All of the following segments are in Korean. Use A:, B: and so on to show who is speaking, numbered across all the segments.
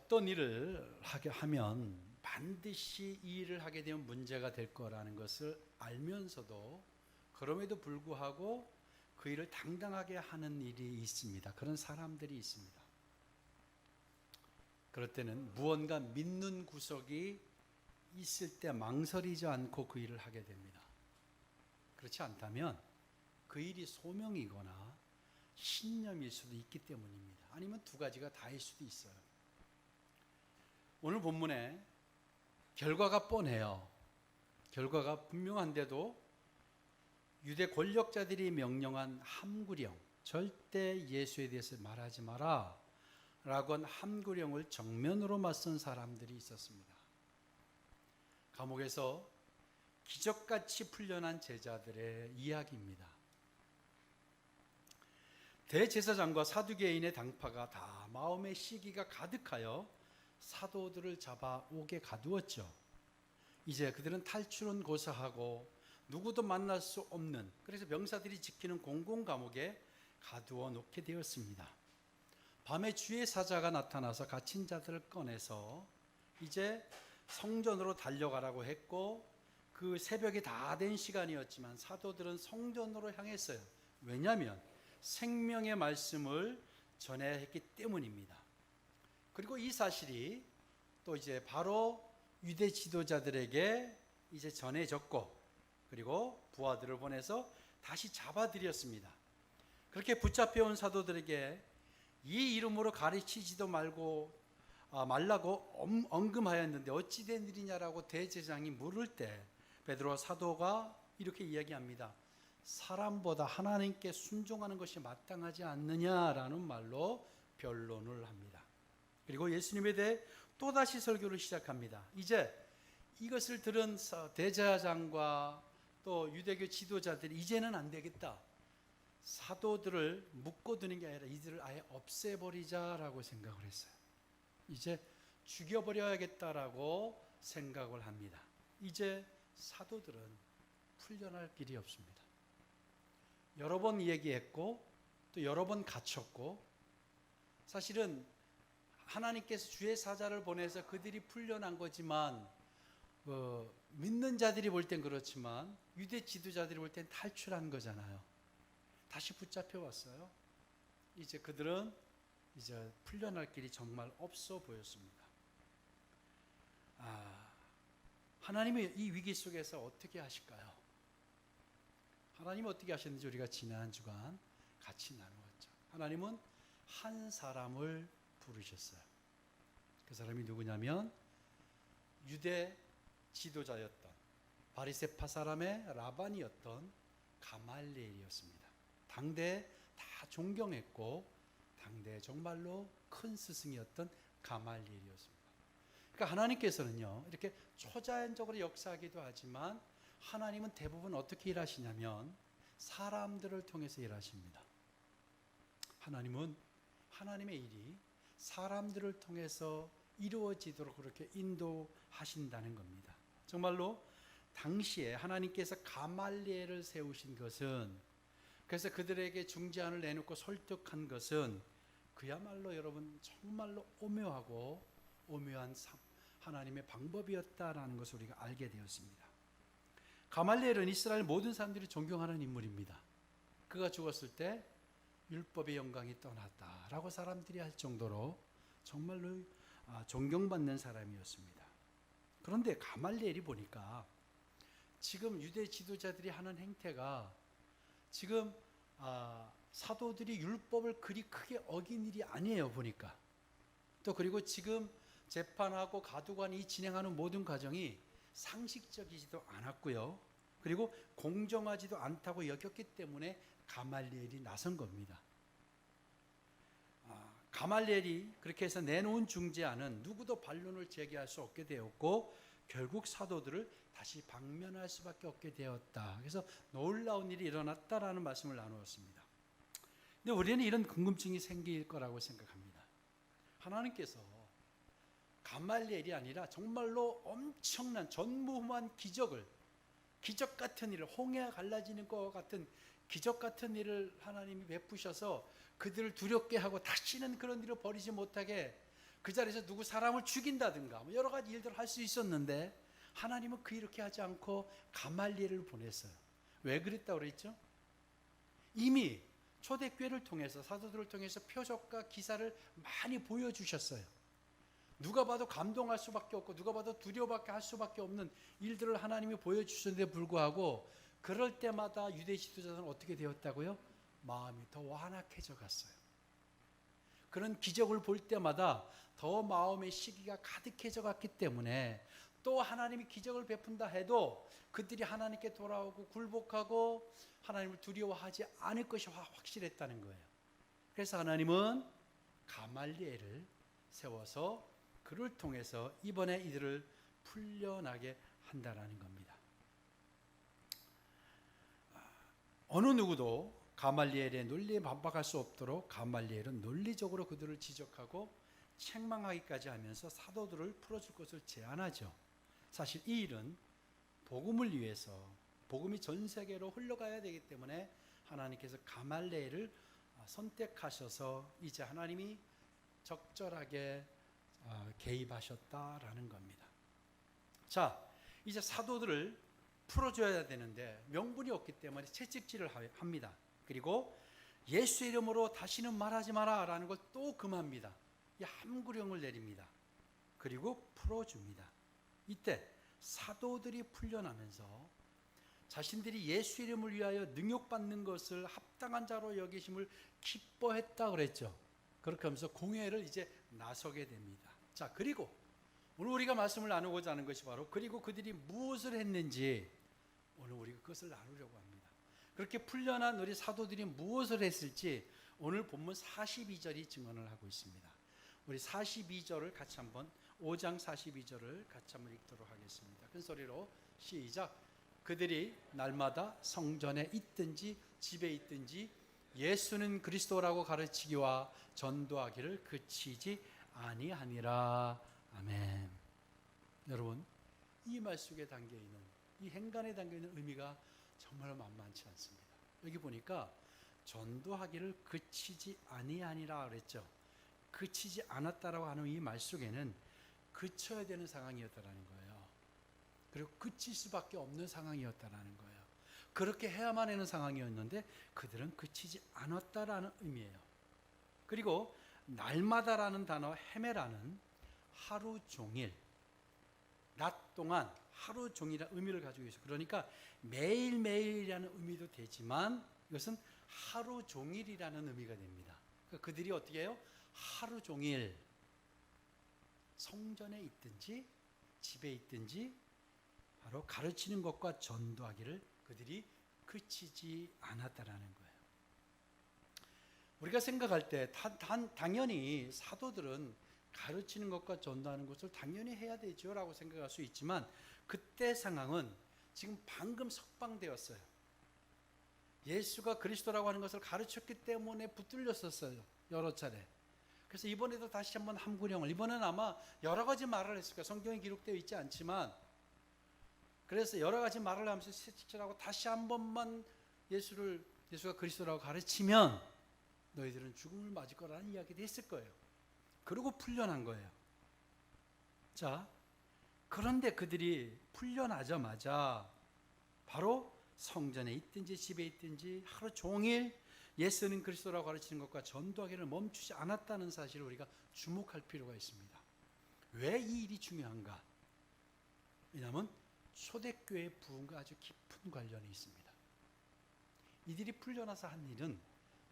A: 어떤 일을 하게 하면 반드시 이 일을 하게 되면 문제가 될 거라는 것을 알면서도 그럼에도 불구하고 그 일을 당당하게 하는 일이 있습니다. 그런 사람들이 있습니다. 그럴 때는 무언가 믿는 구석이 있을 때 망설이지 않고 그 일을 하게 됩니다. 그렇지 않다면 그 일이 소명이거나 신념일 수도 있기 때문입니다. 아니면 두 가지가 다일 수도 있어요. 오늘 본문에 결과가 뻔해요. 결과가 분명한데도 유대 권력자들이 명령한 함구령, 절대 예수에 대해서 말하지 마라 라고 한 함구령을 정면으로 맞선 사람들이 있었습니다. 감옥에서 기적같이 풀려난 제자들의 이야기입니다. 대제사장과 사두개인의 당파가 다 마음의 시기가 가득하여 사도들을 잡아 옥에 가두었죠. 이제 그들은 탈출은 고사하고 누구도 만날 수 없는, 그래서 병사들이 지키는 공공감옥에 가두어 놓게 되었습니다. 밤에 주의 사자가 나타나서 갇힌 자들을 꺼내서 이제 성전으로 달려가라고 했고, 그 새벽이 다 된 시간이었지만 사도들은 성전으로 향했어요. 왜냐하면 생명의 말씀을 전해야 했기 때문입니다. 그리고 이 사실이 또 이제 바로 유대 지도자들에게 이제 전해졌고, 그리고 부하들을 보내서 다시 잡아들였습니다. 그렇게 붙잡혀온 사도들에게 이 이름으로 가르치지도 말라고 언금하였는데 어찌 된 일이냐라고 대제사장이 물을 때 베드로 사도가 이렇게 이야기합니다. 사람보다 하나님께 순종하는 것이 마땅하지 않느냐라는 말로 변론을 합니다. 그리고 예수님에 대해 또다시 설교를 시작합니다. 이제 이것을 들은 대제사장과 또 유대교 지도자들이 이제는 안 되겠다. 사도들을 묶어두는 게 아니라 이들을 아예 없애버리자라고 생각을 했어요. 이제 죽여버려야겠다라고 생각을 합니다. 이제 사도들은 풀려날 길이 없습니다. 여러 번 얘기했고 또 여러 번 갇혔고, 사실은 하나님께서 주의 사자를 보내서 그들이 풀려난 거지만 믿는 자들이 볼 땐 그렇지만 유대 지도자들이 볼 땐 탈출한 거잖아요. 다시 붙잡혀 왔어요. 이제 그들은 이제 풀려날 길이 정말 없어 보였습니다. 하나님이 이 위기 속에서 어떻게 하실까요? 하나님은 어떻게 하셨는지 우리가 지난 주간 같이 나누었죠. 하나님은 한 사람을 부르셨어요. 그 사람이 누구냐면 유대 지도자였던 바리새파 사람의 라반이었던 가말리엘이었습니다. 당대에 다 존경했고 당대에 정말로 큰 스승이었던 가말리엘이었습니다. 그러니까 하나님께서는요, 이렇게 초자연적으로 역사하기도 하지만 하나님은 대부분 어떻게 일하시냐면 사람들을 통해서 일하십니다. 하나님은 하나님의 일이 사람들을 통해서 이루어지도록 그렇게 인도하신다는 겁니다. 정말로 당시에 하나님께서 가말리엘을 세우신 것은, 그래서 그들에게 중재안을 내놓고 설득한 것은 그야말로 여러분 정말로 오묘하고 오묘한 하나님의 방법이었다라는 것을 우리가 알게 되었습니다. 가말리엘은 이스라엘 모든 사람들이 존경하는 인물입니다. 그가 죽었을 때 율법의 영광이 떠났다라고 사람들이 할 정도로 정말로 존경받는 사람이었습니다. 그런데 가말리엘이 보니까 지금 유대 지도자들이 하는 행태가 지금 사도들이 율법을 그리 크게 어긴 일이 아니에요. 보니까 또 그리고 지금 재판하고 가두관이 진행하는 모든 과정이 상식적이지도 않았고요. 그리고 공정하지도 않다고 여겼기 때문에 가말리엘이 나선 겁니다. 가말리엘이 그렇게 해서 내놓은 중재안은 누구도 반론을 제기할 수 없게 되었고 결국 사도들을 다시 방면할 수밖에 없게 되었다. 그래서 놀라운 일이 일어났다라는 말씀을 나누었습니다. 근데 우리는 이런 궁금증이 생길 거라고 생각합니다. 하나님께서 가말리엘이 아니라 정말로 엄청난 전무후무한 기적 같은 일을, 홍해가 갈라지는 것 같은 기적 같은 일을 하나님이 베푸셔서 그들을 두렵게 하고 다시는 그런 일을 벌이지 못하게 그 자리에서 누구 사람을 죽인다든가 뭐 여러 가지 일들을 할 수 있었는데 하나님은 이렇게 하지 않고 가말리엘을 보냈어요. 왜 그랬다고 그랬죠? 이미 초대교회를 통해서 사도들을 통해서 표적과 기사를 많이 보여주셨어요. 누가 봐도 감동할 수밖에 없고 누가 봐도 두려워밖에 할 수밖에 없는 일들을 하나님이 보여주셨는데 불구하고 그럴 때마다 유대 지도자들은 어떻게 되었다고요? 마음이 더 완악해져 갔어요. 그런 기적을 볼 때마다 더 마음의 시기가 가득해져 갔기 때문에 또 하나님이 기적을 베푼다 해도 그들이 하나님께 돌아오고 굴복하고 하나님을 두려워하지 않을 것이 확실했다는 거예요. 그래서 하나님은 가말리엘을 세워서 그를 통해서 이번에 이들을 풀려나게 한다라는 겁니다. 어느 누구도 가말리엘의 논리에 반박할 수 없도록 가말리엘은 논리적으로 그들을 지적하고 책망하기까지 하면서 사도들을 풀어줄 것을 제안하죠. 사실 이 일은 복음을 위해서 복음이 전 세계로 흘러가야 되기 때문에 하나님께서 가말리엘을 선택하셔서 이제 하나님이 적절하게 개입하셨다라는 겁니다. 자, 이제 사도들을 풀어줘야 되는데 명분이 없기 때문에 채찍질을 합니다. 그리고 예수 이름으로 다시는 말하지 마라 라는 걸 또 금합니다. 이 함구령을 내립니다. 그리고 풀어줍니다. 이때 사도들이 풀려나면서 자신들이 예수 이름을 위하여 능욕받는 것을 합당한 자로 여기심을 기뻐했다 그랬죠. 그렇게 하면서 공회를 이제 나서게 됩니다. 자, 그리고 오늘 우리가 말씀을 나누고자 하는 것이 바로 그리고 그들이 무엇을 했는지 오늘 우리가 그것을 나누려고 합니다. 그렇게 풀려난 우리 사도들이 무엇을 했을지 오늘 본문 42절이 증언을 하고 있습니다. 우리 42절을 같이 한번 5장 42절을 같이 한번 읽도록 하겠습니다. 큰 소리로 시작. 그들이 날마다 성전에 있든지 집에 있든지 예수는 그리스도라고 가르치기와 전도하기를 그치지 아니하니라. 아멘. 여러분, 이 말 속에 담겨있는 이 행간에 담겨있는 의미가 정말 만만치 않습니다. 여기 보니까 전도하기를 그치지 아니하니라 그랬죠. 그치지 않았다라고 하는 이 말 속에는 그쳐야 되는 상황이었다라는 거예요. 그리고 그칠 수밖에 없는 상황이었다라는 거예요. 그렇게 해야만 하는 상황이었는데 그들은 그치지 않았다라는 의미예요. 그리고 날마다라는 단어 헤메라는 하루 종일, 낮 동안 하루 종일이라는 의미를 가지고 있어요. 그러니까 매일매일이라는 의미도 되지만 이것은 하루 종일이라는 의미가 됩니다. 그러니까 그들이 어떻게 해요? 하루 종일 성전에 있든지 집에 있든지 바로 가르치는 것과 전도하기를 그들이 그치지 않았다라는 거예요. 우리가 생각할 때 당연히 사도들은 가르치는 것과 전도하는 것을 당연히 해야 되죠 라고 생각할 수 있지만 그때 상황은 지금 방금 석방되었어요. 예수가 그리스도라고 하는 것을 가르쳤기 때문에 붙들렸었어요. 여러 차례. 그래서 이번에도 다시 한번 함구령을, 이번에는 아마 여러 가지 말을 했을 거예요. 성경에 기록되어 있지 않지만 그래서 여러 가지 말을 하면서 채찍질하고 다시 한 번만 예수가 그리스도라고 가르치면 너희들은 죽음을 맞을 거라는 이야기도 했을 거예요. 그리고 풀려난 거예요. 자, 그런데 그들이 풀려나자마자 바로 성전에 있든지 집에 있든지 하루 종일 예수는 그리스도라고 가르치는 것과 전도하기를 멈추지 않았다는 사실을 우리가 주목할 필요가 있습니다. 왜 이 일이 중요한가? 왜냐하면 초대교회의 부흥과 아주 깊은 관련이 있습니다. 이들이 풀려나서 한 일은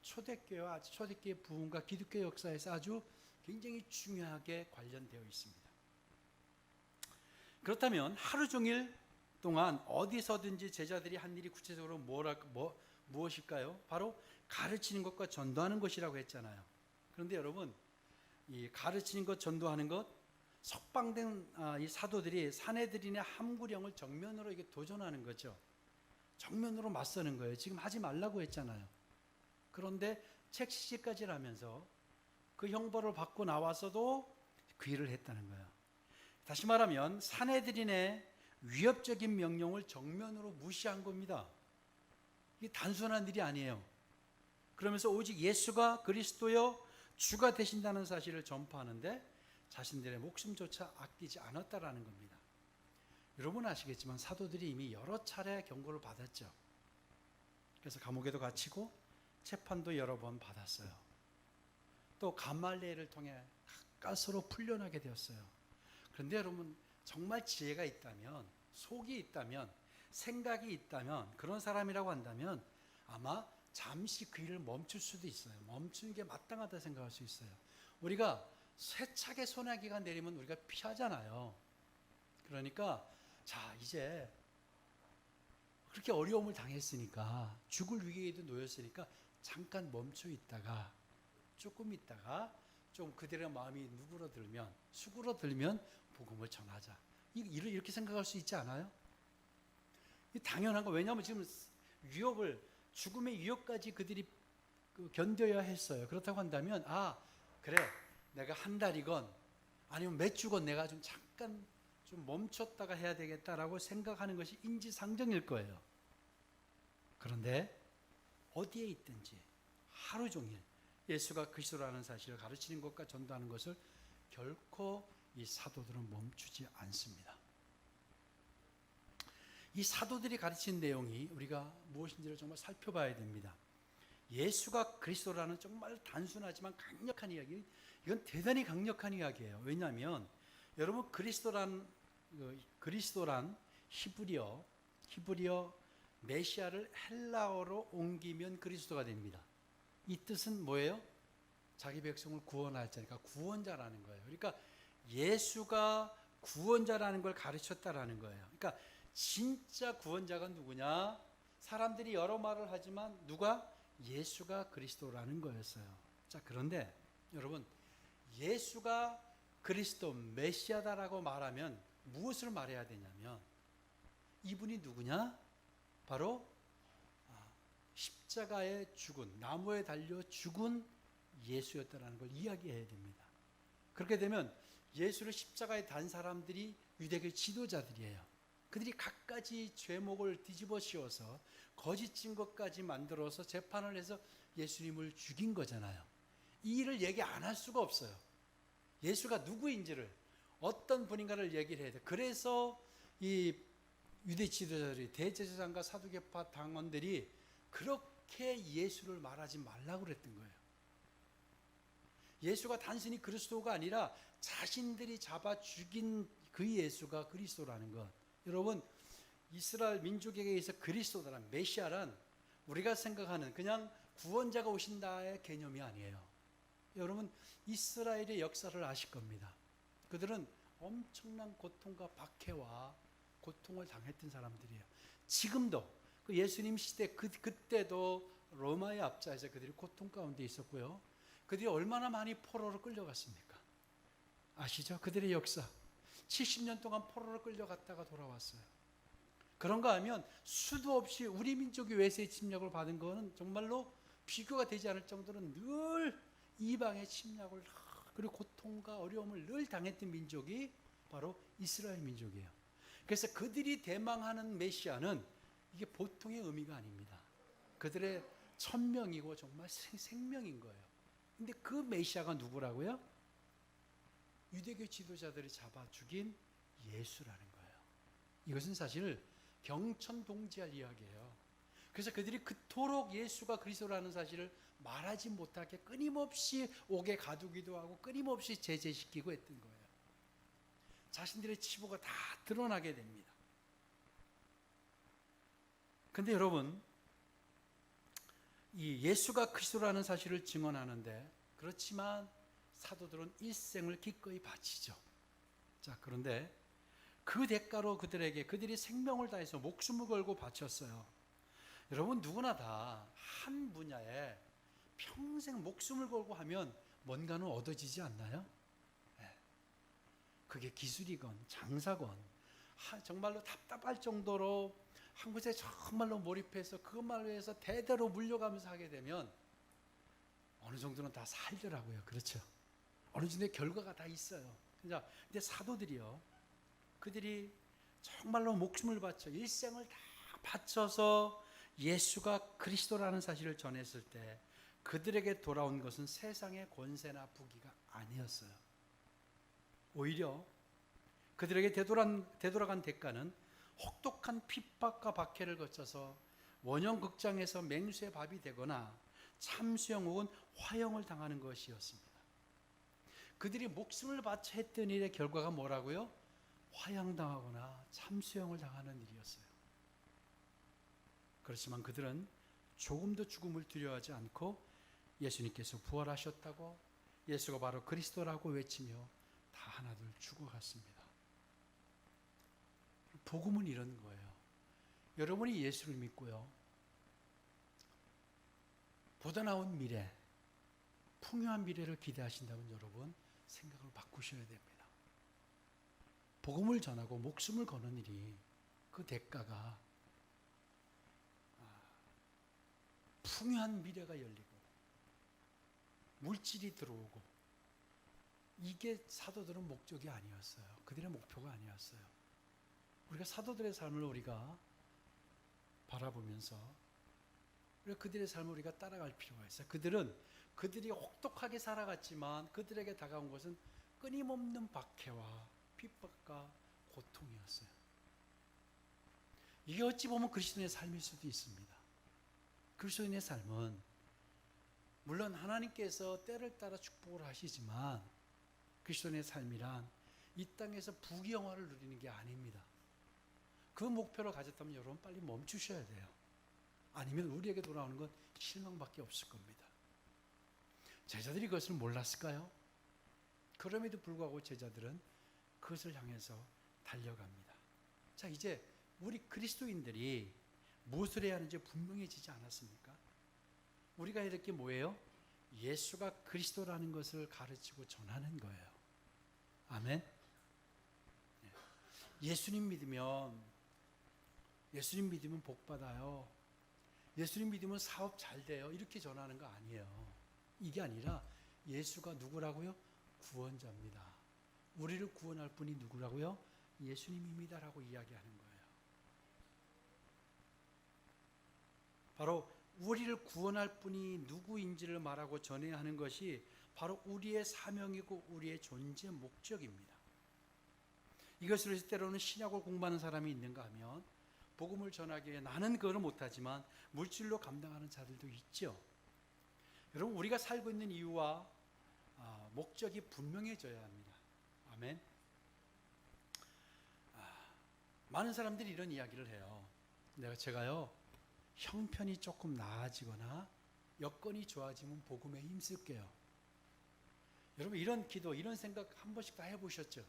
A: 초대교회와 초대교회의 부흥과 기독교 역사에서 아주 굉장히 중요하게 관련되어 있습니다. 그렇다면 하루 종일 동안 어디서든지 제자들이 한 일이 구체적으로 무엇일까요? 바로 가르치는 것과 전도하는 것이라고 했잖아요. 그런데 여러분, 이 가르치는 것, 전도하는 것, 석방된 이 사도들이 사내들인의 함구령을 정면으로 이게 도전하는 거죠. 정면으로 맞서는 거예요. 지금 하지 말라고 했잖아요. 그런데 책시까지 하면서 그 형벌을 받고 나와서도 그 일을 했다는 거예요. 다시 말하면 사내들인의 위협적인 명령을 정면으로 무시한 겁니다. 이게 단순한 일이 아니에요. 그러면서 오직 예수가 그리스도여 주가 되신다는 사실을 전파하는데 자신들의 목숨조차 아끼지 않았다라는 겁니다. 여러분 아시겠지만 사도들이 이미 여러 차례 경고를 받았죠. 그래서 감옥에도 갇히고 재판도 여러 번 받았어요. 또 가말리엘을 통해 가까스로 풀려나게 되었어요. 그런데 여러분 정말 지혜가 있다면, 속이 있다면, 생각이 있다면, 그런 사람이라고 한다면 아마 잠시 그 일을 멈출 수도 있어요. 멈추는 게 마땅하다 생각할 수 있어요. 우리가 세차게 소나기가 내리면 우리가 피하잖아요. 그러니까 자, 이제 그렇게 어려움을 당했으니까, 죽을 위기에도 놓였으니까 잠깐 멈춰 있다가, 조금 있다가 좀 그들의 마음이 수그러들면 복음을 전하자. 이렇게 생각할 수 있지 않아요? 당연한 거. 왜냐하면 지금 죽음의 위협까지 그들이 견뎌야 했어요. 그렇다고 한다면 그래, 내가 한 달이건 아니면 몇 주건 내가 좀 잠깐 좀 멈췄다가 해야 되겠다라고 생각하는 것이 인지상정일 거예요. 그런데 어디에 있든지 하루 종일 예수가 그리스도라는 사실을 가르치는 것과 전도하는 것을 결코 이 사도들은 멈추지 않습니다. 이 사도들이 가르친 내용이 우리가 무엇인지를 정말 살펴봐야 됩니다. 예수가 그리스도라는 정말 단순하지만 강력한 이야기, 이건 대단히 강력한 이야기예요. 왜냐하면 여러분 그리스도란 히브리어 메시아를 헬라어로 옮기면 그리스도가 됩니다. 이 뜻은 뭐예요? 자기 백성을 구원할 자니까 구원자라는 거예요. 그러니까 예수가 구원자라는 걸 가르쳤다라는 거예요. 그러니까 진짜 구원자가 누구냐? 사람들이 여러 말을 하지만 누가? 예수가 그리스도라는 거였어요. 자, 그런데 여러분 예수가 그리스도 메시아다라고 말하면 무엇을 말해야 되냐면 이분이 누구냐? 바로 십자가에 죽은, 나무에 달려 죽은 예수였다라는 걸 이야기해야 됩니다. 그렇게 되면 예수를 십자가에 단 사람들이 유대교 지도자들이에요. 그들이 갖가지 죄목을 뒤집어 씌워서 거짓 증거까지 만들어서 재판을 해서 예수님을 죽인 거잖아요. 이 일을 얘기 안 할 수가 없어요. 예수가 누구인지를, 어떤 분인가를 얘기를 해야 돼. 그래서 이 유대 지도자들이, 대제사장과 사두개파 당원들이 그렇게 예수를 말하지 말라고 그랬던 거예요. 예수가 단순히 그리스도가 아니라 자신들이 잡아 죽인 그 예수가 그리스도라는 것. 여러분 이스라엘 민족에게 있어 그리스도란, 메시아란 우리가 생각하는 그냥 구원자가 오신다의 개념이 아니에요. 여러분 이스라엘의 역사를 아실 겁니다. 그들은 엄청난 고통과 박해와 고통을 당했던 사람들이에요. 지금도 그 예수님 시대 그때도 로마의 압제에서 그들이 고통 가운데 있었고요. 그들이 얼마나 많이 포로로 끌려갔습니까? 아시죠? 그들의 역사. 70년 동안 포로로 끌려갔다가 돌아왔어요. 그런가 하면 수도 없이 우리 민족이 외세의 침략을 받은 거는 정말로 비교가 되지 않을 정도로 늘 이방의 침략을, 그리고 고통과 어려움을 늘 당했던 민족이 바로 이스라엘 민족이에요. 그래서 그들이 대망하는 메시아는 이게 보통의 의미가 아닙니다. 그들의 천명이고 정말 생명인 거예요. 근데 그 메시아가 누구라고요? 유대교 지도자들이 잡아 죽인 예수라는 거예요. 이것은 사실 경천동지할 이야기예요. 그래서 그들이 그토록 예수가 그리스도라는 사실을 말하지 못하게 끊임없이 옥에 가두기도 하고 끊임없이 제재시키고 했던 거예요. 자신들의 치부가 다 드러나게 됩니다. 근데 여러분, 이 예수가 그리스도라는 사실을 증언하는데, 그렇지만 사도들은 일생을 기꺼이 바치죠. 자, 그런데 그 대가로 그들이 생명을 다해서 목숨을 걸고 바쳤어요. 여러분 누구나 다 한 분야에 평생 목숨을 걸고 하면 뭔가는 얻어지지 않나요? 네. 그게 기술이건 장사건 정말로 답답할 정도로 한 곳에 정말로 몰입해서 그것만을 위해서 대대로 물려가면서 하게 되면 어느 정도는 다 살더라고요. 그렇죠? 어느 정도의 결과가 다 있어요. 근데 사도들이요, 그들이 정말로 목숨을 바쳐 일생을 다 바쳐서 예수가 그리스도라는 사실을 전했을 때 그들에게 돌아온 것은 세상의 권세나 부귀가 아니었어요. 오히려 그들에게 되돌아간 대가는 혹독한 핍박과 박해를 거쳐서 원형 극장에서 맹수의 밥이 되거나 참수형 혹은 화형을 당하는 것이었습니다. 그들이 목숨을 바쳐 했던 일의 결과가 뭐라고요? 화형당하거나 참수형을 당하는 일이었어요. 그렇지만 그들은 조금도 죽음을 두려워하지 않고 예수님께서 부활하셨다고, 예수가 바로 그리스도라고 외치며 다 하나둘 죽어갔습니다. 복음은 이런 거예요. 여러분이 예수를 믿고요, 보다 나은 미래, 풍요한 미래를 기대하신다면 여러분 생각을 바꾸셔야 됩니다. 복음을 전하고 목숨을 거는 일이, 그 대가가 풍요한 미래가 열리고 물질이 들어오고, 이게 사도들은 목적이 아니었어요. 그들의 목표가 아니었어요. 우리가 사도들의 삶을 우리가 바라보면서 우리가 그들의 삶을 우리가 따라갈 필요가 있어요. 그들이 혹독하게 살아갔지만 그들에게 다가온 것은 끊임없는 박해와 핍박과 고통이었어요. 이게 어찌 보면 그리스도인의 삶일 수도 있습니다. 그리스도인의 삶은 물론 하나님께서 때를 따라 축복을 하시지만 그리스도인의 삶이란 이 땅에서 부귀영화를 누리는 게 아닙니다. 그 목표를 가졌다면 여러분 빨리 멈추셔야 돼요. 아니면 우리에게 돌아오는 건 실망밖에 없을 겁니다. 제자들이 그것을 몰랐을까요? 그럼에도 불구하고 제자들은 그것을 향해서 달려갑니다. 자, 이제 우리 그리스도인들이 무엇을 해야 하는지 분명해지지 않았습니까? 우리가 해야 될 게 뭐예요? 예수가 그리스도라는 것을 가르치고 전하는 거예요. 아멘. 예수님 믿으면 복 받아요. 예수님 믿으면 사업 잘 돼요. 이렇게 전하는 거 아니에요. 이게 아니라 예수가 누구라고요? 구원자입니다. 우리를 구원할 분이 누구라고요? 예수님입니다라고 이야기하는 거예요. 바로 우리를 구원할 분이 누구인지를 말하고 전해야 하는 것이 바로 우리의 사명이고 우리의 존재 목적입니다. 이것을 위해서 때로는 신약을 공부하는 사람이 있는가 하면 복음을 전하기 위해 나는 그걸 못하지만 물질로 감당하는 자들도 있죠. 여러분, 우리가 살고 있는 이유와 목적이 분명해져야 합니다. 아멘. 많은 사람들이 이런 이야기를 해요. 제가요, 형편이 조금 나아지거나 여건이 좋아지면 복음에 힘쓸게요. 여러분, 이런 기도, 이런 생각 한 번씩 다 해보셨죠?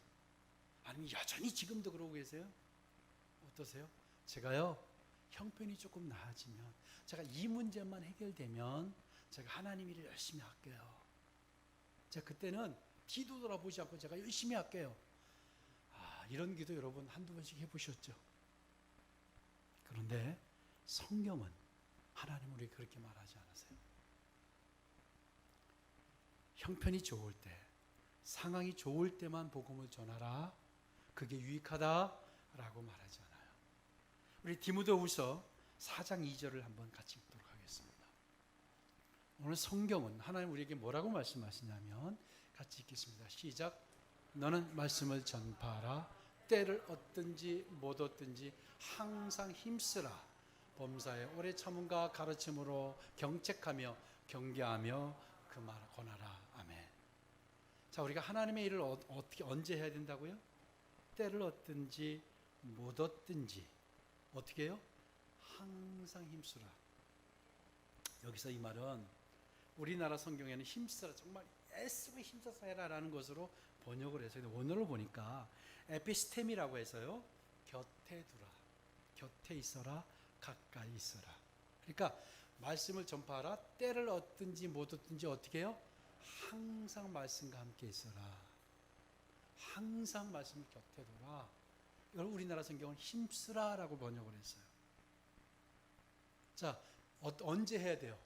A: 아니면 여전히 지금도 그러고 계세요? 어떠세요? 제가요, 형편이 조금 나아지면, 제가 이 문제만 해결되면 제가 하나님 일을 열심히 할게요. 제가 그때는 뒤도 돌아보지 않고 제가 열심히 할게요. 이런 기도 여러분 한두 번씩 해보셨죠? 그런데 성경은 하나님 우리 그렇게 말하지 않으세요? 형편이 좋을 때, 상황이 좋을 때만 복음을 전하라. 그게 유익하다라고 말하지 않아요. 우리 디모데후서 4장 2절을 한번 같이 읽도록 하겠습니다. 오늘 성경은 하나님 우리에게 뭐라고 말씀하시냐면, 같이 읽겠습니다. 시작. 너는 말씀을 전파하라. 때를 얻든지 못 얻든지 항상 힘쓰라. 범사에 오래 참음과 가르침으로 경책하며 경계하며 그 말 권하라. 아멘. 자, 우리가 하나님의 일을 어떻게 언제 해야 된다고요? 때를 얻든지 못 얻든지 어떻게 해요? 항상 힘쓰라. 여기서 이 말은 우리나라 성경에는 힘쓰라, 정말 애쓰고 힘써서 해라라는 것으로 번역을 해서, 원어를 보니까 에피스템이라고 해서요, 곁에 두라, 곁에 있어라, 가까이 있어라. 그러니까 말씀을 전파하라. 때를 얻든지 못 얻든지 어떻게 해요? 항상 말씀과 함께 있어라. 항상 말씀을 곁에 두라. 이걸 우리나라 성경은 힘쓰라라고 번역을 했어요. 자, 언제 해야 돼요?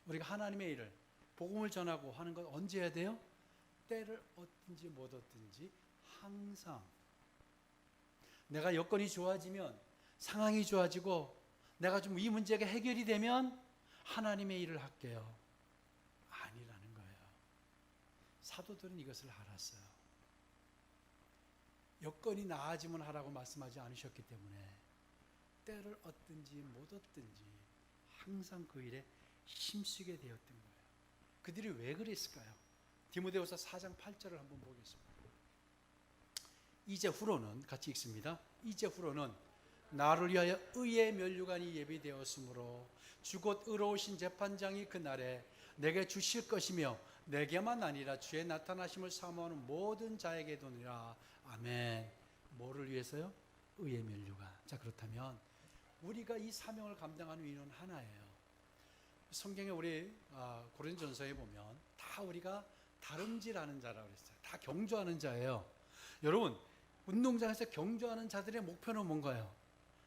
A: 우리가 하나님의 일을, 복음을 전하고 하는 건 언제 해야 돼요? 때를 얻든지 못 얻든지 항상. 내가 여건이 좋아지면, 상황이 좋아지고 내가 좀 이 문제가 해결이 되면 하나님의 일을 할게요. 아니라는 거예요. 사도들은 이것을 알았어요. 여건이 나아지면 하라고 말씀하지 않으셨기 때문에 때를 얻든지 못 얻든지 항상 그 일에 힘쓰게 되었던 거예요. 그들이 왜 그랬을까요? 디모데후서 4장 8절을 한번 보겠습니다. 이제후로는 같이 읽습니다. 이제후로는 나를 위하여 의의 면류관이 예비되었으므로 주 곧 의로우신 재판장이 그날에 내게 주실 것이며 내게만 아니라 주의 나타나심을 사모하는 모든 자에게 도니라. 아멘. 뭐를 위해서요? 의의 면류관. 자, 그렇다면 우리가 이 사명을 감당하는 이유는 하나예요. 성경에 우리 고린도전서에 보면 다 우리가 다름질하는 자라고 그랬어요. 다 경주하는 자예요. 여러분, 운동장에서 경주하는 자들의 목표는 뭔가요?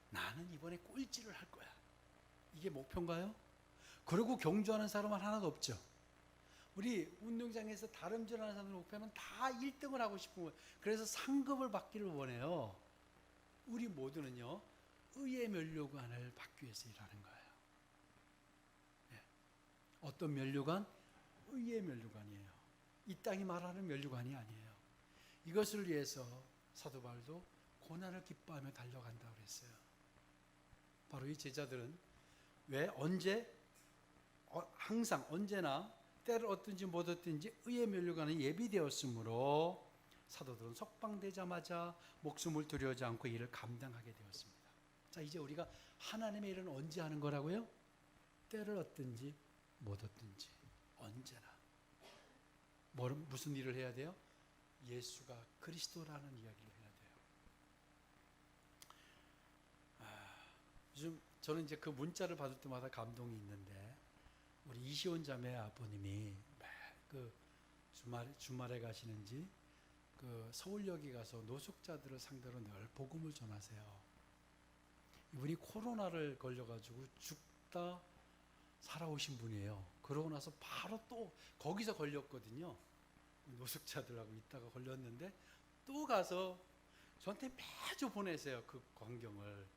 A: 나는 이번에 꼴찌를 할 거야. 이게 목표인가요? 그리고 경주하는 사람은 하나도 없죠. 우리 운동장에서 다름질하는 사람의 목표는 다 1등을 하고 싶은 거예요. 그래서 상급을 받기를 원해요. 우리 모두는요, 의의 면류관을 받기 위해서 일하는 거예요. 네. 어떤 면류관? 의의 면류관이에요. 이 땅이 말하는 면류관이 아니에요. 이것을 위해서 사도 바울도 고난을 기뻐하며 달려간다고 그랬어요. 바로 이 제자들은 왜 항상 언제나 때를 얻든지 못 얻든지 의의 면류관은 예비되었으므로 사도들은 석방되자마자 목숨을 두려워하지 않고 이를 감당하게 되었습니다. 자, 이제 우리가 하나님의 일은 언제 하는 거라고요? 때를 얻든지 못 얻든지 언제나. 무슨 일을 해야 돼요? 예수가 그리스도라는 이야기를 해야 돼요. 요즘 저는 이제 그 문자를 받을 때마다 감동이 있는데, 우리 이시온 자매 아버님이 그 주말에 가시는지 그 서울역에 가서 노숙자들을 상대로 늘 복음을 전하세요. 이분이 코로나를 걸려가지고 죽다 살아오신 분이에요. 그러고 나서 바로 또 거기서 걸렸거든요. 노숙자들하고 있다가 걸렸는데 또 가서 저한테 매주 보내세요. 그 광경을.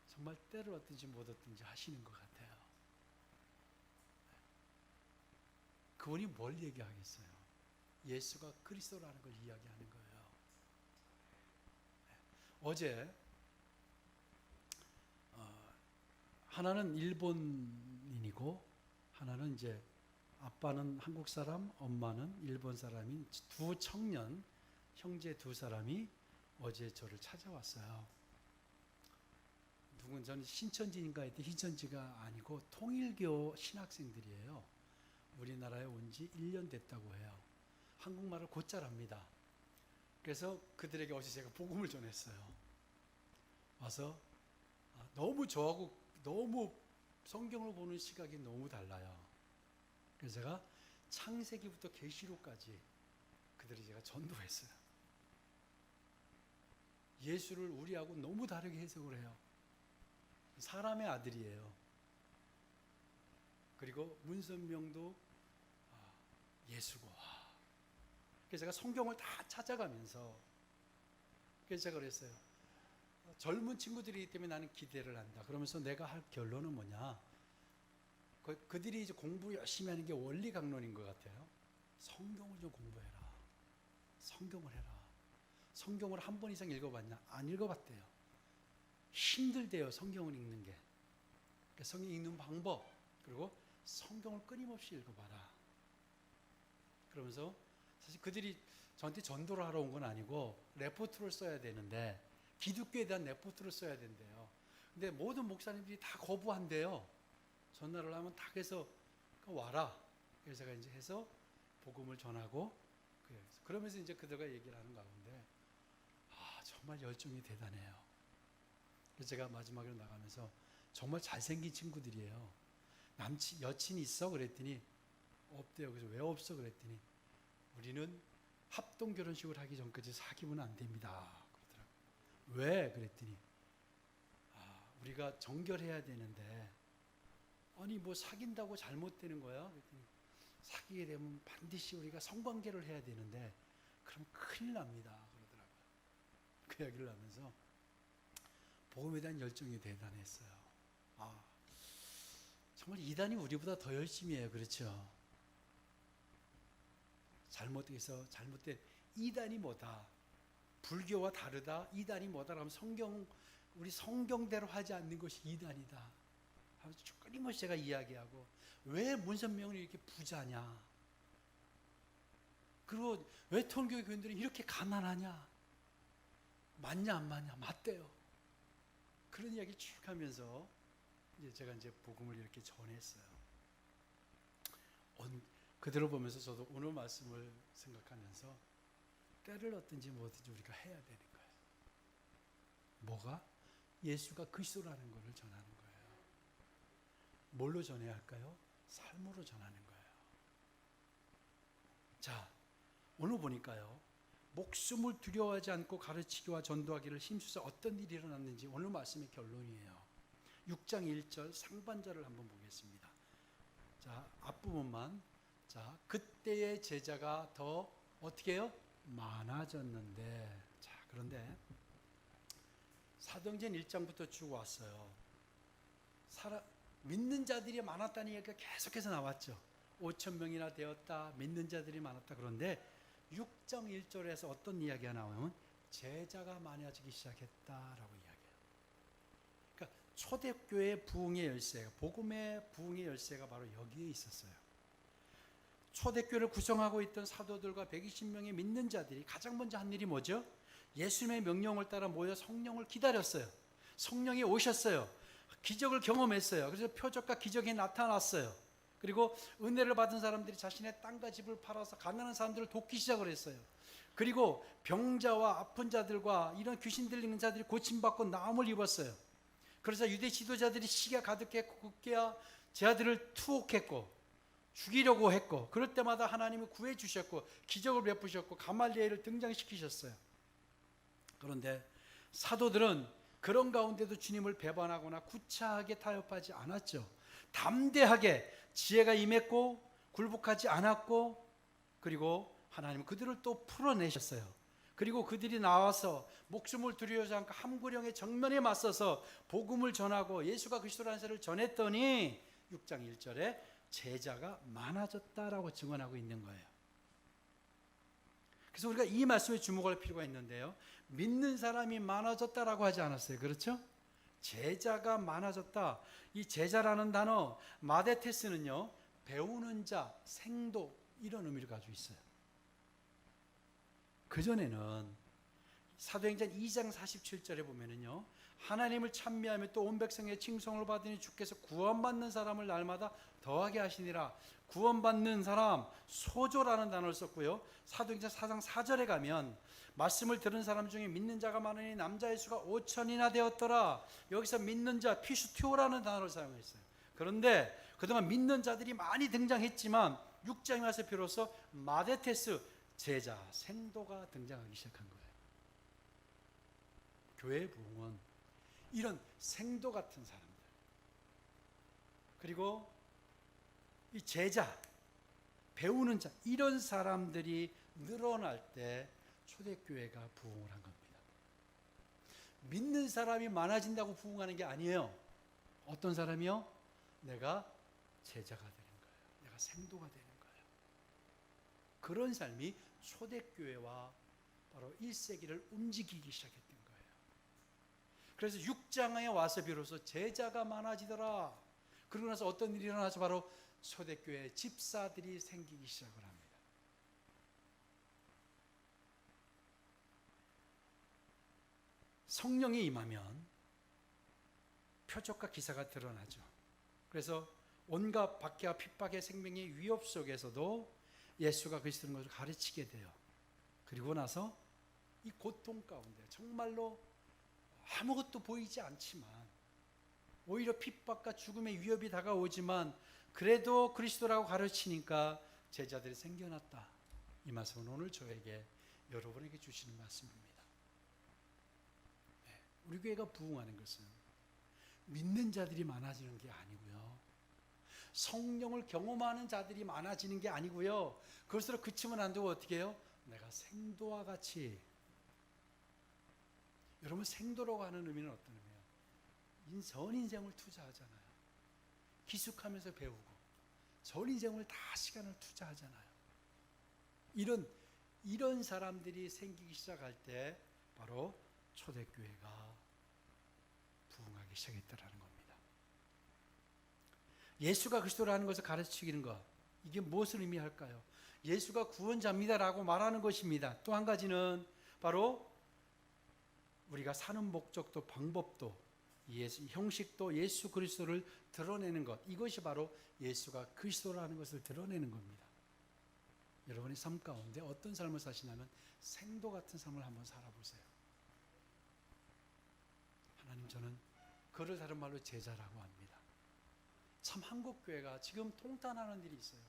A: 정말 때를 얻든지 못 얻든지 하시는 것 같아요. 그분이 뭘 얘기하겠어요? 예수가 그리스도라는 걸 이야기하는 거예요. 어제 하나는 일본인이고 하나는 이제 아빠는 한국 사람, 엄마는 일본 사람인 두 청년 형제 두 사람이 어제 저를 찾아왔어요. 누군 저는 신천지인가 했더니 신천지가 아니고 통일교 신학생들이에요. 우리나라에 온 지 1년 됐다고 해요. 한국말을 곧잘 합니다. 그래서 그들에게 어제 제가 복음을 전했어요. 와서 너무 저하고 너무 성경을 보는 시각이 너무 달라요. 그래서 제가 창세기부터 계시록까지 그들이 제가 전도했어요. 예수를 우리하고 너무 다르게 해석을 해요. 사람의 아들이에요. 그리고 문선명도 예수고. 그래서 제가 성경을 다 찾아가면서 그래서 제가 그랬어요. 젊은 친구들이기 때문에 나는 기대를 한다. 그러면서 내가 할 결론은 뭐냐? 그들이 이제 공부 열심히 하는 게 원리 강론인 것 같아요. 성경을 좀 공부해라. 성경을 해라. 성경을 한 번 이상 읽어봤냐? 안 읽어봤대요. 힘들대요. 성경을 읽는 게. 그러니까 성경 읽는 방법, 그리고 성경을 끊임없이 읽어봐라. 그러면서 사실 그들이 저한테 전도를 하러 온 건 아니고 레포트를 써야 되는데 기독교에 대한 레포트를 써야 된대요. 근데 모든 목사님들이 다 거부한대요. 전화를 하면 다 해서 와라. 그래서 제가 이제 해서 복음을 전하고 그러면서 이제 그들과 얘기를 하는 가운데 정말 열정이 대단해요. 그래서 제가 마지막으로 나가면서 정말 잘생긴 친구들이에요. 여친 있어? 그랬더니 없대요. 그래서 왜 없어? 그랬더니 우리는 합동 결혼식을 하기 전까지 사귀면 안 됩니다. 그러더라고요. 왜? 그랬더니 우리가 정결해야 되는데 아니 뭐 사귄다고 잘못되는 거야? 그랬더니 사귀게 되면 반드시 우리가 성관계를 해야 되는데 그럼 큰일 납니다. 그러더라고요. 그 이야기를 하면서 복음에 대한 열정이 대단했어요. 정말 이단이 우리보다 더 열심히 해요. 그렇죠? 잘못된 이단이 뭐다? 불교와 다르다. 이단이 뭐다라고 하면 우리 성경대로 하지 않는 것이 이단이다. 하면서 끊임없이 제가 이야기하고, 왜 문선명은 이렇게 부자냐? 그리고 왜 통일교 교인들은 이렇게 가난하냐? 맞냐 안 맞냐? 맞대요. 그런 이야기 쭉 하면서 제가 복음을 이렇게 전했어요. 그대로 보면서 저도 오늘 말씀을 생각하면서 때를 얻든지 뭐든지 우리가 해야 되는 거예요. 뭐가? 예수가 그리스도라는 것을 전하는 거예요. 뭘로 전해야 할까요? 삶으로 전하는 거예요. 자, 오늘 보니까요, 목숨을 두려워하지 않고 가르치기와 전도하기를 힘쓰서 어떤 일이 일어났는지 오늘 말씀의 결론이에요. 6장 1절 상반절을 한번 보겠습니다. 자, 앞부분만. 자, 그때의 제자가 더 어떻게 해요? 많아졌는데. 자, 그런데 사도행전 1장부터 쭉 왔어요. 믿는 자들이 많았다는 얘기가 계속해서 나왔죠. 5,000명이나 되었다. 믿는 자들이 많았다. 그런데 6장 1절에서 어떤 이야기가 나오면 제자가 많아지기 시작했다라고 이야기해요. 그러니까 초대교회의 부흥의 열쇠가, 복음의 부흥의 열쇠가 바로 여기에 있었어요. 초대교회를 구성하고 있던 사도들과 120명의 믿는 자들이 가장 먼저 한 일이 뭐죠? 예수님의 명령을 따라 모여 성령을 기다렸어요. 성령이 오셨어요. 기적을 경험했어요. 그래서 표적과 기적이 나타났어요. 그리고 은혜를 받은 사람들이 자신의 땅과 집을 팔아서 가난한 사람들을 돕기 시작을 했어요. 그리고 병자와 아픈 자들과 이런 귀신 들리는 자들이 고침받고 나음을 입었어요. 그래서 유대 지도자들이 시기가 가득했고 급기야 제 아들을 투옥했고 죽이려고 했고, 그럴 때마다 하나님이 구해 주셨고 기적을 베푸셨고 가말리엘을 등장시키셨어요. 그런데 사도들은 그런 가운데도 주님을 배반하거나 구차하게 타협하지 않았죠. 담대하게 지혜가 임했고 굴복하지 않았고, 그리고 하나님은 그들을 또 풀어내셨어요. 그리고 그들이 나와서 목숨을 두려워하지 않고 함구령의 정면에 맞서서 복음을 전하고 예수가 그리스도라는 사실을 전했더니 6장 1절에 제자가 많아졌다라고 증언하고 있는 거예요. 그래서 우리가 이 말씀에 주목할 필요가 있는데요, 믿는 사람이 많아졌다라고 하지 않았어요. 그렇죠? 제자가 많아졌다. 이 제자라는 단어 마데테스는요, 배우는 자, 생도, 이런 의미를 가지고 있어요. 그전에는 사도행전 2장 47절에 보면은요, 하나님을 찬미하며 또 온 백성의 칭송을 받으니 주께서 구원받는 사람을 날마다 더하게 하시니라. 구원받는 사람, 소조라는 단어를 썼고요. 사도행전 4장 4절에 가면 말씀을 들은 사람 중에 믿는 자가 많으니 남자의 수가 5천이나 되었더라. 여기서 믿는 자, 피슈티오라는 단어를 사용했어요. 그런데 그동안 믿는 자들이 많이 등장했지만 6장에 와서 비로소 마데테스, 제자, 생도가 등장하기 시작한 거예요. 교회의 부흥은 이런 생도 같은 사람들, 그리고 이 제자, 배우는 자, 이런 사람들이 늘어날 때 초대교회가 부흥을 한 겁니다. 믿는 사람이 많아진다고 부흥하는 게 아니에요. 어떤 사람이요? 내가 제자가 되는 거예요. 내가 생도가 되는 거예요. 그런 삶이 초대교회와 바로 1세기를 움직이기 시작했던 거예요. 그래서 6장에 와서 비로소 제자가 많아지더라. 그러고 나서 어떤 일이 일어나서 바로 초대교회 집사들이 생기기 시작을 합니다. 성령이 임하면 표적과 기사가 드러나죠. 그래서 온갖 박해와 핍박의 생명의 위협 속에서도 예수가 그리스도인 것을 가르치게 돼요. 그리고 나서 이 고통 가운데 정말로 아무것도 보이지 않지만, 오히려 핍박과 죽음의 위협이 다가오지만 그래도 그리스도라고 가르치니까 제자들이 생겨났다. 이 말씀은 오늘 저에게, 여러분에게 주시는 말씀입니다. 네, 우리 교회가 부흥하는 것은 믿는 자들이 많아지는 게 아니고요, 성령을 경험하는 자들이 많아지는 게 아니고요, 그것으로 그치면 안 되고 어떻게 해요? 내가 생도와 같이. 여러분, 생도라고 하는 의미는 어떤 의미예요? 전 인생을 투자하잖아요. 기숙하면서 배우고 전 인생을 다 시간을 투자하잖아요. 이런 사람들이 생기기 시작할 때 바로 초대교회가 부흥하기 시작했다라는 겁니다. 예수가 그리스도라는 것을 가르치는 것, 이게 무엇을 의미할까요? 예수가 구원자입니다라고 말하는 것입니다. 또 한 가지는 바로 우리가 사는 목적도 방법도 형식도 예수 그리스도를 드러내는 것, 이것이 바로 예수가 그리스도라는 것을 드러내는 겁니다. 여러분의 삶 가운데 어떤 삶을 사시냐면 생도 같은 삶을 한번 살아보세요. 하나님, 저는 그를 다른 말로 제자라고 합니다. 참 한국교회가 지금 통탄하는 일이 있어요.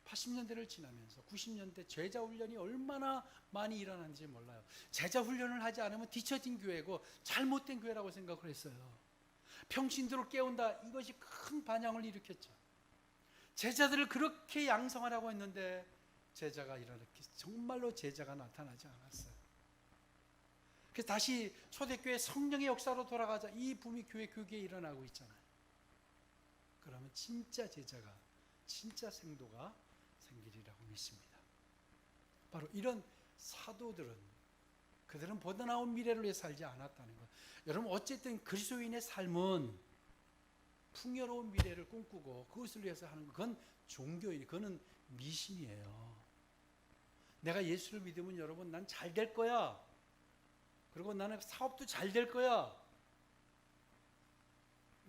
A: 80년대를 지나면서 90년대 제자 훈련이 얼마나 많이 일어났는지 몰라요. 제자 훈련을 하지 않으면 뒤처진 교회고 잘못된 교회라고 생각을 했어요. 평신도를 깨운다, 이것이 큰 반향을 일으켰죠. 제자들을 그렇게 양성하라고 했는데 제자가 이렇게 정말로 제자가 나타나지 않았어요. 그래서 다시 초대교회 성령의 역사로 돌아가자, 이 붐이 교회 교계에 일어나고 있잖아요. 그러면 진짜 제자가, 진짜 생도가 생기리라고 믿습니다. 바로 이런 사도들은, 그들은 보다 나은 미래를 위해 살지 않았다는 것. 여러분, 어쨌든 그리스도인의 삶은 풍요로운 미래를 꿈꾸고 그것을 위해서 하는 것, 그건 종교이에요. 그건 미신이에요. 내가 예수를 믿으면 여러분, 난 잘 될 거야. 그리고 나는 사업도 잘 될 거야.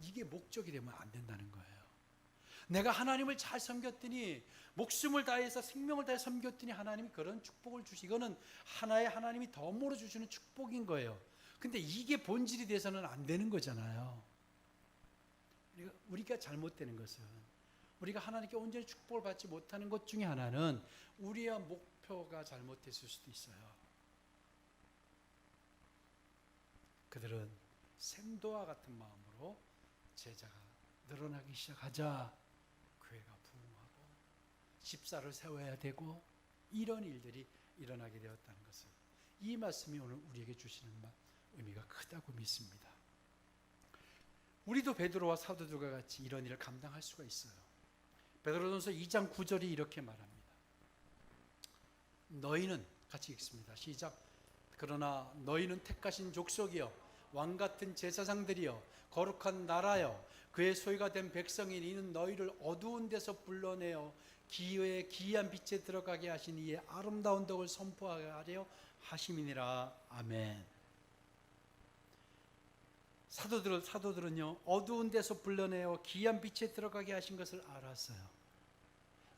A: 이게 목적이 되면 안 된다는 거예요. 내가 하나님을 잘 섬겼더니, 목숨을 다해서 생명을 다해 섬겼더니 하나님이 그런 축복을 주시, 이거는 하나의 하나님이 덤으로 주시는 축복인 거예요. 근데 이게 본질이 돼서는 안 되는 거잖아요. 우리가 잘못되는 것은, 우리가 하나님께 온전히 축복을 받지 못하는 것 중에 하나는 우리의 목표가 잘못됐을 수도 있어요. 그들은 샘도와 같은 마음으로 제자가 늘어나기 시작하자 교회가 부흥하고 집사를 세워야 되고 이런 일들이 일어나게 되었다는 것을, 이 말씀이 오늘 우리에게 주시는 의미가 크다고 믿습니다. 우리도 베드로와 사도들과 같이 이런 일을 감당할 수가 있어요. 베드로전서 2장 9절이 이렇게 말합니다. 너희는, 같이 읽습니다. 시작. 그러나 너희는 택하신 족속이여 왕같은 제사장들이여 거룩한 나라여 그의 소유가 된 백성인 이는 너희를 어두운 데서 불러내어 기의 기이한 빛에 들어가게 하신 이의 아름다운 덕을 선포하게 하려 하심이니라. 아멘. 사도들은요, 어두운 데서 불러내어 기이한 빛에 들어가게 하신 것을 알았어요.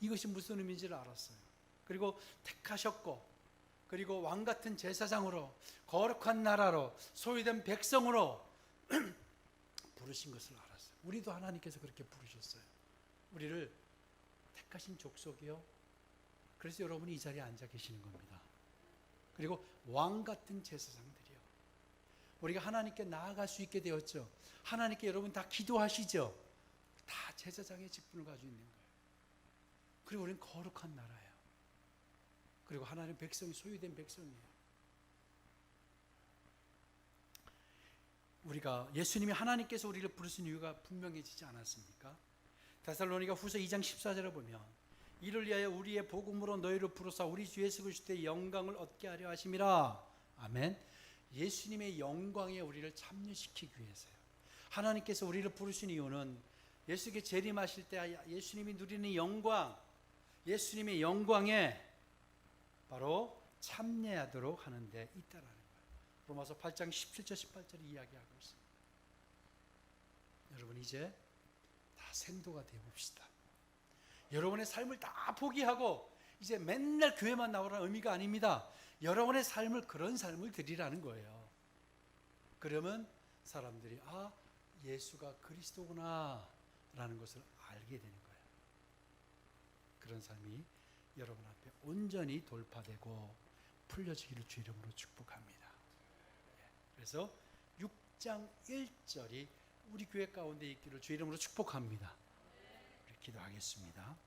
A: 이것이 무슨 의미인지를 알았어요. 그리고 택하셨고, 그리고 왕같은 제사장으로, 거룩한 나라로, 소유된 백성으로 부르신 것을 알았어요. 우리도 하나님께서 그렇게 부르셨어요. 우리를 택하신 족속이요. 그래서 여러분이 이 자리에 앉아 계시는 겁니다. 그리고 왕같은 제사장들이요. 우리가 하나님께 나아갈 수 있게 되었죠. 하나님께 여러분 다 기도하시죠. 다 제사장의 직분을 가지고 있는 거예요. 그리고 우리는 거룩한 나라예요. 그리고 하나님 백성이, 소유된 백성이에요. 우리가, 예수님이 하나님께서 우리를 부르신 이유가 분명해지지 않았습니까? 데살로니가 후서 2장 14절을 보면 이를 위하여 우리의 복음으로 너희를 부르사 우리 주 예수 그리스도의 영광을 얻게 하려 하심이라. 아멘. 예수님의 영광에 우리를 참여시키기 위해서요. 하나님께서 우리를 부르신 이유는 예수께 재림하실 때 예수님이 누리는 영광, 예수님의 영광에 바로 참여하도록 하는 데 있다라는 거예요. 로마서 8장 17절 18절이 이야기하고 있습니다. 여러분, 이제 다 생도가 되어봅시다. 여러분의 삶을 다 포기하고 이제 맨날 교회만 나오라는 의미가 아닙니다. 여러분의 삶을, 그런 삶을 드리라는 거예요. 그러면 사람들이 예수가 그리스도구나 라는 것을 알게 되는 거예요. 그런 삶이 여러분 앞에 온전히 돌파되고 풀려지기를 주 이름으로 축복합니다. 그래서 6장 1절이 우리 교회 가운데 있기를 주 이름으로 축복합니다. 우리 기도하겠습니다.